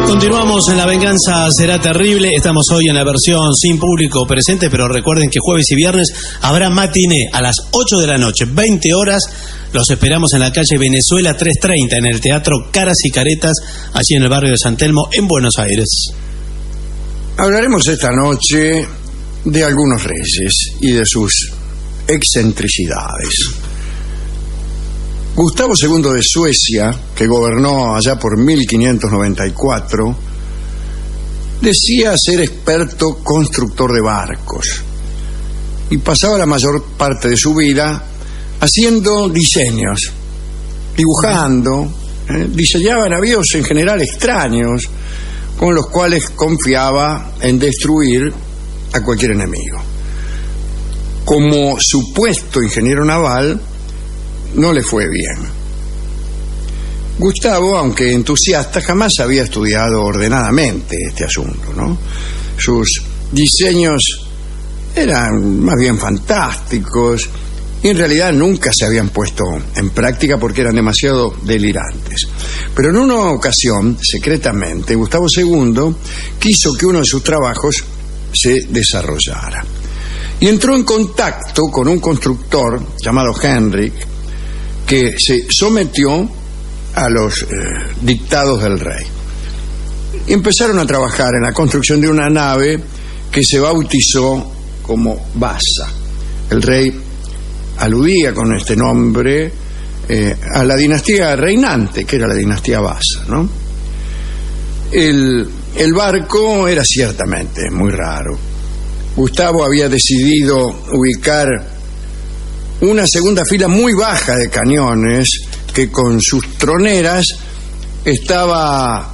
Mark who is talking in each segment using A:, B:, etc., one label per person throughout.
A: Continuamos en La Venganza Será Terrible. Estamos hoy en la versión sin público presente, pero recuerden que jueves y viernes habrá matiné a las 8 de la noche, 20 horas. Los esperamos en la calle Venezuela 330, en el Teatro Caras y Caretas, allí en el barrio de San Telmo, en Buenos Aires.
B: Hablaremos esta noche de algunos reyes y de sus excentricidades. Gustavo II de Suecia, que gobernó allá por 1594, decía ser experto constructor de barcos y pasaba la mayor parte de su vida haciendo diseños, dibujando, diseñaba navíos en general extraños con los cuales confiaba en destruir a cualquier enemigo. Como supuesto ingeniero naval, no le fue bien. Gustavo, aunque entusiasta, jamás había estudiado ordenadamente este asunto, ¿no? Sus diseños eran más bien fantásticos y en realidad nunca se habían puesto en práctica porque eran demasiado delirantes. Pero en una ocasión, secretamente, Gustavo II quiso que uno de sus trabajos se desarrollara y entró en contacto con un constructor llamado Henrik, que se sometió a los dictados del rey. Y empezaron a trabajar en la construcción de una nave que se bautizó como Vasa. El rey aludía con este nombre a la dinastía reinante, que era la dinastía Vasa, ¿no? El barco era ciertamente muy raro. Gustavo había decidido ubicar una segunda fila muy baja de cañones que con sus troneras estaba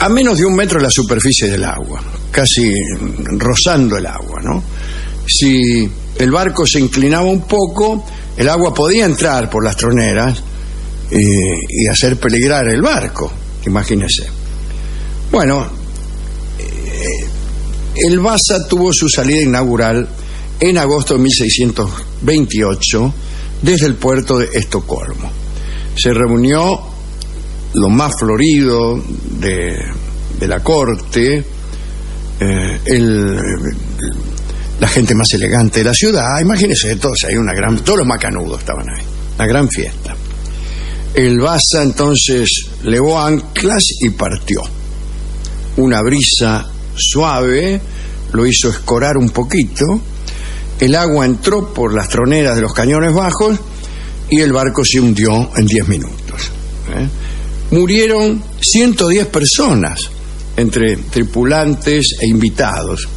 B: a menos de 1 metro de la superficie del agua, casi rozando el agua, ¿no? Si el barco se inclinaba un poco, el agua podía entrar por las troneras y hacer peligrar el barco, imagínese. Bueno, el Vasa tuvo su salida inaugural en agosto de 1628 desde el puerto de Estocolmo. Se reunió lo más florido de la corte, la gente más elegante de la ciudad. Imagínense, todos los macanudos estaban ahí, una gran fiesta. El Vasa entonces levó anclas y partió. Una brisa suave lo hizo escorar un poquito. El agua entró por las troneras de los cañones bajos y el barco se hundió en 10 minutos. Murieron 110 personas, entre tripulantes e invitados.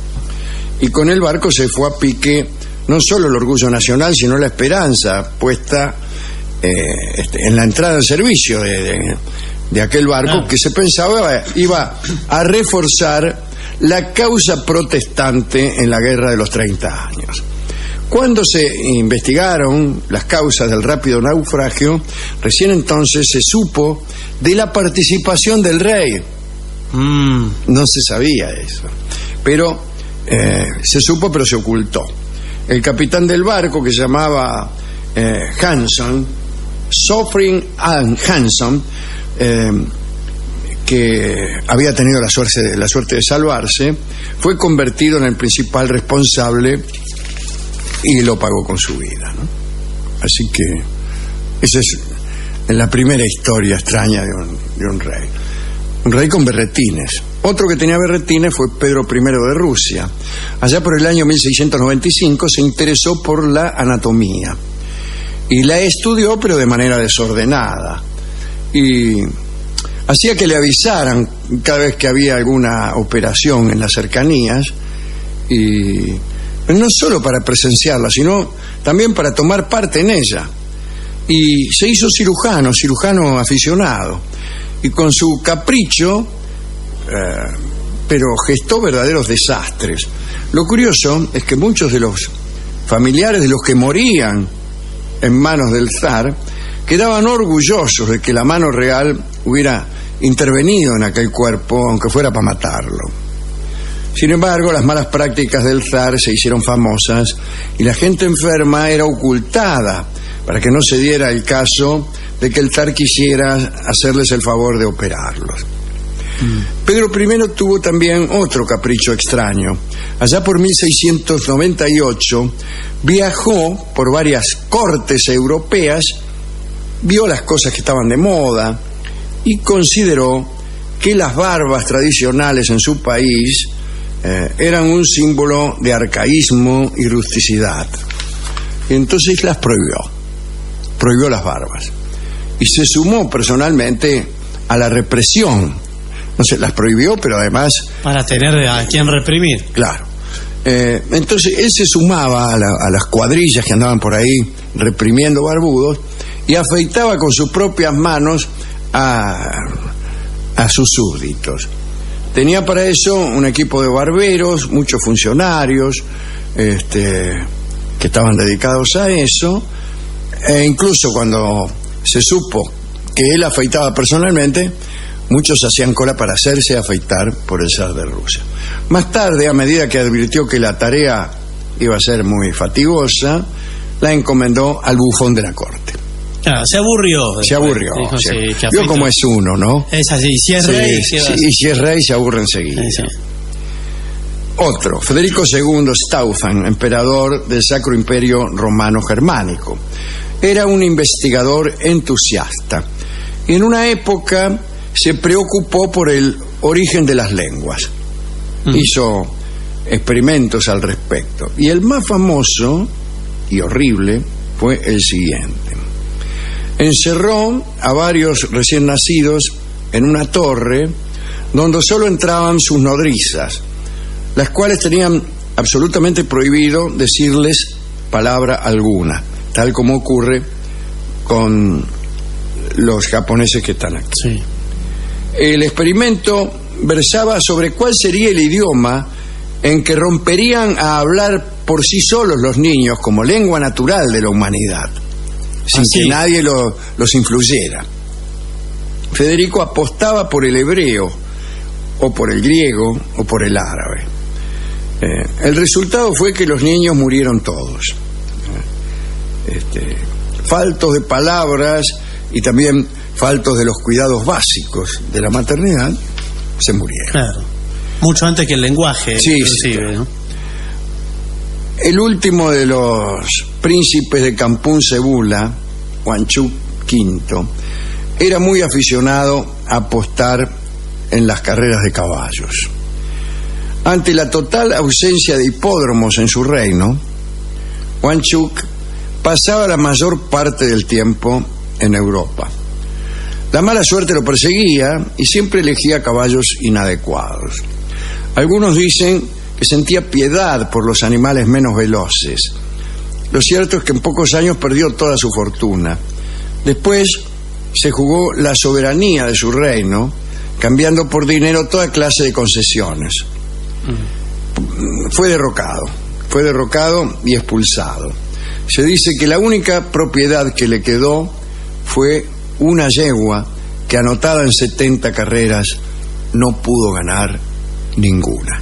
B: Y con el barco se fue a pique no solo el orgullo nacional, sino la esperanza puesta en la entrada en servicio de aquel barco que se pensaba iba a reforzar la causa protestante en la guerra de los 30 años. Cuando se investigaron las causas del rápido naufragio, recién entonces se supo de la participación del rey. No se sabía eso, pero se supo, pero se ocultó. El capitán del barco, que se llamaba Hanson, Sophrin Hanson, que había tenido la suerte de salvarse, fue convertido en el principal responsable y lo pagó con su vida, ¿no? Así que esa es la primera historia extraña de un rey. Un rey con berretines. Otro que tenía berretines fue Pedro I de Rusia. Allá por el año 1695 se interesó por la anatomía y la estudió, pero de manera desordenada, y hacía que le avisaran cada vez que había alguna operación en las cercanías, y no solo para presenciarla, sino también para tomar parte en ella. Y se hizo cirujano aficionado, y con su capricho, pero gestó verdaderos desastres. Lo curioso es que muchos de los familiares de los que morían en manos del zar quedaban orgullosos de que la mano real hubiera intervenido en aquel cuerpo, aunque fuera para matarlo. Sin embargo, las malas prácticas del zar se hicieron famosas y la gente enferma era ocultada para que no se diera el caso de que el zar quisiera hacerles el favor de operarlos. Pedro I tuvo también otro capricho extraño. Allá por 1698 viajó por varias cortes europeas, vio las cosas que estaban de moda y consideró que las barbas tradicionales en su país eran un símbolo de arcaísmo y rusticidad. Y entonces las prohibió las barbas. Y se sumó personalmente a la represión. No sé, las prohibió, pero además...
A: Para tener a quien reprimir.
B: Claro. Entonces él se sumaba a las cuadrillas que andaban por ahí reprimiendo barbudos y afeitaba con sus propias manos a sus súbditos. Tenía para eso un equipo de barberos, muchos funcionarios que estaban dedicados a eso, e incluso cuando se supo que él afeitaba personalmente, muchos hacían cola para hacerse afeitar por el zar de Rusia. Más tarde, a medida que advirtió que la tarea iba a ser muy fatigosa, la encomendó al bufón de la corte.
A: Claro, se aburrió.
B: Dijo, vio cómo es uno, ¿no?
A: Es así, si es rey...
B: y si es rey se aburre enseguida. Sí. Otro, Federico II Stauffen, emperador del Sacro Imperio Romano Germánico. Era un investigador entusiasta. Y en una época se preocupó por el origen de las lenguas. Hizo experimentos al respecto. Y el más famoso y horrible fue el siguiente. Encerró a varios recién nacidos en una torre donde solo entraban sus nodrizas, las cuales tenían absolutamente prohibido decirles palabra alguna, tal como ocurre con los japoneses que están aquí.
A: Sí.
B: El experimento versaba sobre cuál sería el idioma en que romperían a hablar por sí solos los niños como lengua natural de la humanidad, sin que nadie los influyera. Federico apostaba por el hebreo, o por el griego, o por el árabe. El resultado fue que los niños murieron todos. Faltos de palabras y también faltos de los cuidados básicos de la maternidad, se murieron.
A: Claro. Mucho antes que el lenguaje.
B: Sí, ¿no? El último de los príncipes de Kampung Sebula, Huangchuk V, era muy aficionado a apostar en las carreras de caballos. Ante la total ausencia de hipódromos en su reino, Huangchuk pasaba la mayor parte del tiempo en Europa. La mala suerte lo perseguía y siempre elegía caballos inadecuados. Algunos dicen que sentía piedad por los animales menos veloces. Lo cierto es que en pocos años perdió toda su fortuna. Después se jugó la soberanía de su reino, cambiando por dinero toda clase de concesiones. Fue derrocado y expulsado. Se dice que la única propiedad que le quedó fue una yegua que, anotada en 70 carreras, no pudo ganar ninguna.